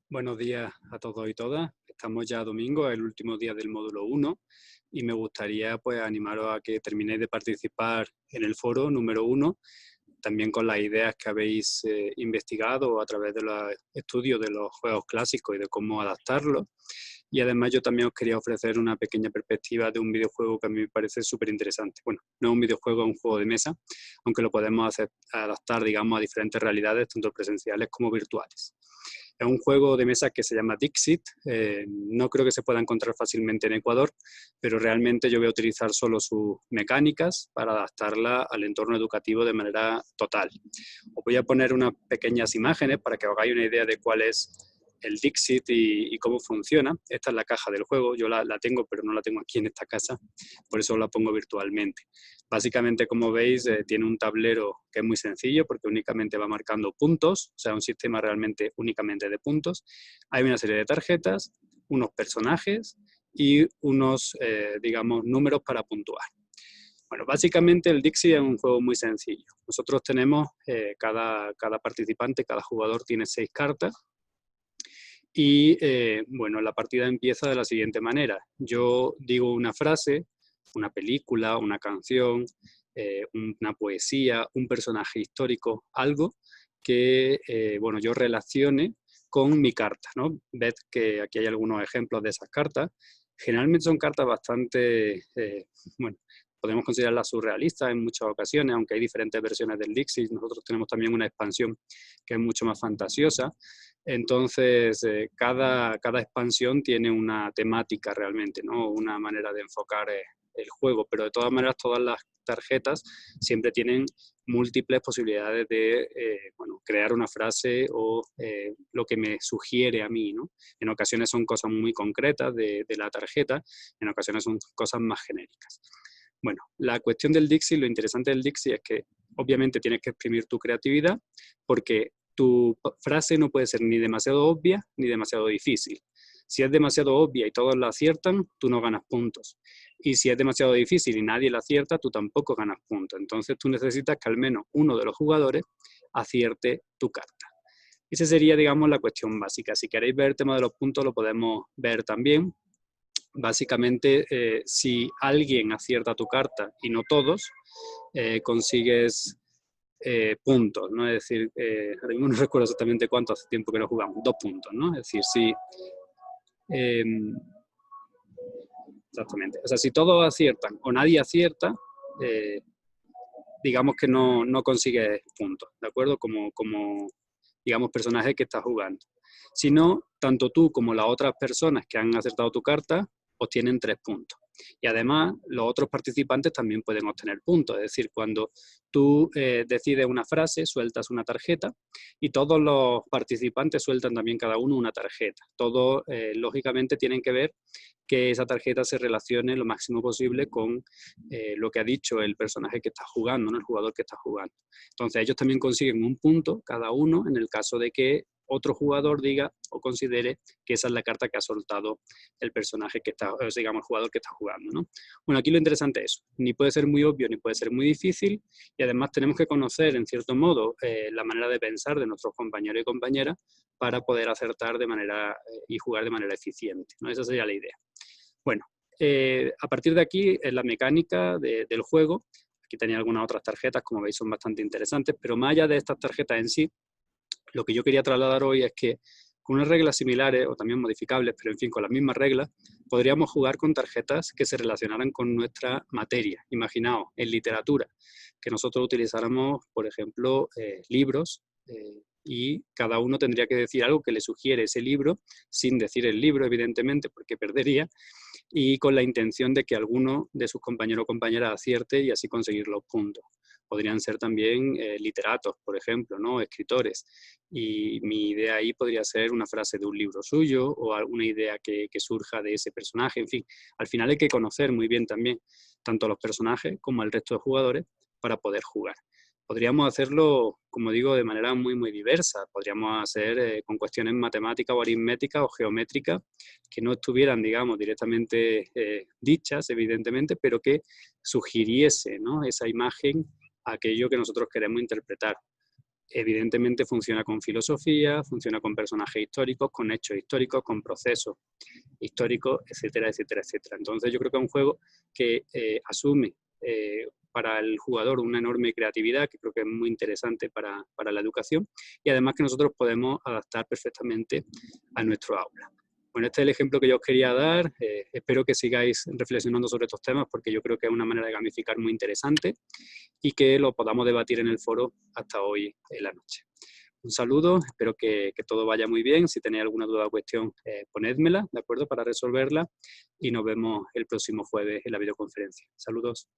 Buenos días a todos y todas. Estamos ya domingo, el último día del módulo 1 y me gustaría pues animaros a que terminéis de participar en el foro número 1, también con las ideas que habéis investigado a través de los estudios de los juegos clásicos y de cómo adaptarlos. Y además yo también os quería ofrecer una pequeña perspectiva de un videojuego que a mí me parece súper interesante. Bueno, no es un videojuego, es un juego de mesa, aunque lo podemos adaptar, digamos, a diferentes realidades, tanto presenciales como virtuales. Es un juego de mesa que se llama Dixit. No creo que se pueda encontrar fácilmente en Ecuador, pero realmente yo voy a utilizar solo sus mecánicas para adaptarla al entorno educativo de manera total. Os voy a poner unas pequeñas imágenes para que os hagáis una idea de cuál es el Dixit y cómo funciona. Esta es la caja del juego, yo la tengo, pero no la tengo aquí en esta casa, por eso la pongo virtualmente. Básicamente, como veis, tiene un tablero que es muy sencillo porque únicamente va marcando puntos, o sea, un sistema realmente únicamente de puntos. Hay una serie de tarjetas, unos personajes y unos, digamos, números para puntuar. Bueno, básicamente el Dixit es un juego muy sencillo. Nosotros tenemos, cada participante, cada jugador tiene 6 cartas. Y bueno, la partida empieza de la siguiente manera. Yo digo una frase, una película, una canción, una poesía, un personaje histórico, algo que bueno, yo relacione con mi carta, ¿no? Ved que aquí hay algunos ejemplos de esas cartas. Generalmente son cartas bastante, bueno, podemos considerarlas surrealistas en muchas ocasiones, aunque hay diferentes versiones del Dixit. Nosotros tenemos también una expansión que es mucho más fantasiosa. Entonces, cada expansión tiene una temática realmente, ¿no? Una manera de enfocar el juego, pero de todas maneras todas las tarjetas siempre tienen múltiples posibilidades de bueno, crear una frase o lo que me sugiere a mí, ¿no? En ocasiones son cosas muy concretas de la tarjeta, en ocasiones son cosas más genéricas. Bueno, la cuestión del Dixit, lo interesante del Dixit es que obviamente tienes que exprimir tu creatividad porque tu frase no puede ser ni demasiado obvia ni demasiado difícil. Si es demasiado obvia y todos la aciertan, tú no ganas puntos. Y si es demasiado difícil y nadie la acierta, tú tampoco ganas puntos. Entonces tú necesitas que al menos uno de los jugadores acierte tu carta. Esa sería, digamos, la cuestión básica. Si queréis ver el tema de los puntos, lo podemos ver también. Básicamente, si alguien acierta tu carta y no todos, consigues puntos, ¿no? Es decir, ahora mismo no recuerdo exactamente cuánto, hace tiempo que no jugamos, 2 puntos, ¿no? Es decir, si... exactamente. O sea, si todos aciertan o nadie acierta, digamos que no consigues puntos, ¿de acuerdo? Como digamos, personaje que estás jugando. Si no, tanto tú como las otras personas que han acertado tu carta obtienen 3 puntos. Y además, los otros participantes también pueden obtener puntos. Es decir, cuando tú decides una frase, sueltas una tarjeta y todos los participantes sueltan también cada uno una tarjeta. Todos, lógicamente, tienen que ver que esa tarjeta se relacione lo máximo posible con lo que ha dicho el personaje que está jugando, ¿no? El jugador que está jugando. Entonces, ellos también consiguen un punto cada uno en el caso de que otro jugador diga o considere que esa es la carta que ha soltado el personaje que está, digamos, el jugador que está jugando, ¿no? Bueno, aquí lo interesante es eso. Ni puede ser muy obvio ni puede ser muy difícil y además tenemos que conocer, en cierto modo, la manera de pensar de nuestros compañeros y compañeras para poder acertar de manera y jugar de manera eficiente, ¿no? Esa sería la idea. Bueno, a partir de aquí, en la mecánica del juego, aquí tenía algunas otras tarjetas, como veis son bastante interesantes, pero más allá de estas tarjetas en sí, lo que yo quería trasladar hoy es que con unas reglas similares o también modificables, pero en fin, con las mismas reglas, podríamos jugar con tarjetas que se relacionaran con nuestra materia. Imaginaos, en literatura, que nosotros utilizáramos, por ejemplo, libros, y cada uno tendría que decir algo que le sugiere ese libro, sin decir el libro, evidentemente, porque perdería, y con la intención de que alguno de sus compañeros o compañeras acierte y así conseguir los puntos. Podrían ser también literatos, por ejemplo, ¿no? Escritores. Y mi idea ahí podría ser una frase de un libro suyo o alguna idea que surja de ese personaje. En fin, al final hay que conocer muy bien también tanto a los personajes como al resto de jugadores para poder jugar. Podríamos hacerlo, como digo, de manera muy diversa. Podríamos hacer con cuestiones matemáticas o aritméticas o geométricas que no estuvieran, digamos, directamente dichas, evidentemente, pero que sugiriese, ¿no? Esa imagen a aquello que nosotros queremos interpretar. Evidentemente funciona con filosofía, funciona con personajes históricos, con hechos históricos, con procesos históricos, etcétera, etcétera, etcétera. Entonces yo creo que es un juego que asume para el jugador una enorme creatividad, que creo que es muy interesante para la educación, y además que nosotros podemos adaptar perfectamente a nuestro aula. Bueno, este es el ejemplo que yo os quería dar. Espero que sigáis reflexionando sobre estos temas, porque yo creo que es una manera de gamificar muy interesante y que lo podamos debatir en el foro hasta hoy en la noche. Un saludo, espero que todo vaya muy bien. Si tenéis alguna duda o cuestión, ponedmela, ¿de acuerdo?, para resolverla, y nos vemos el próximo jueves en la videoconferencia. Saludos.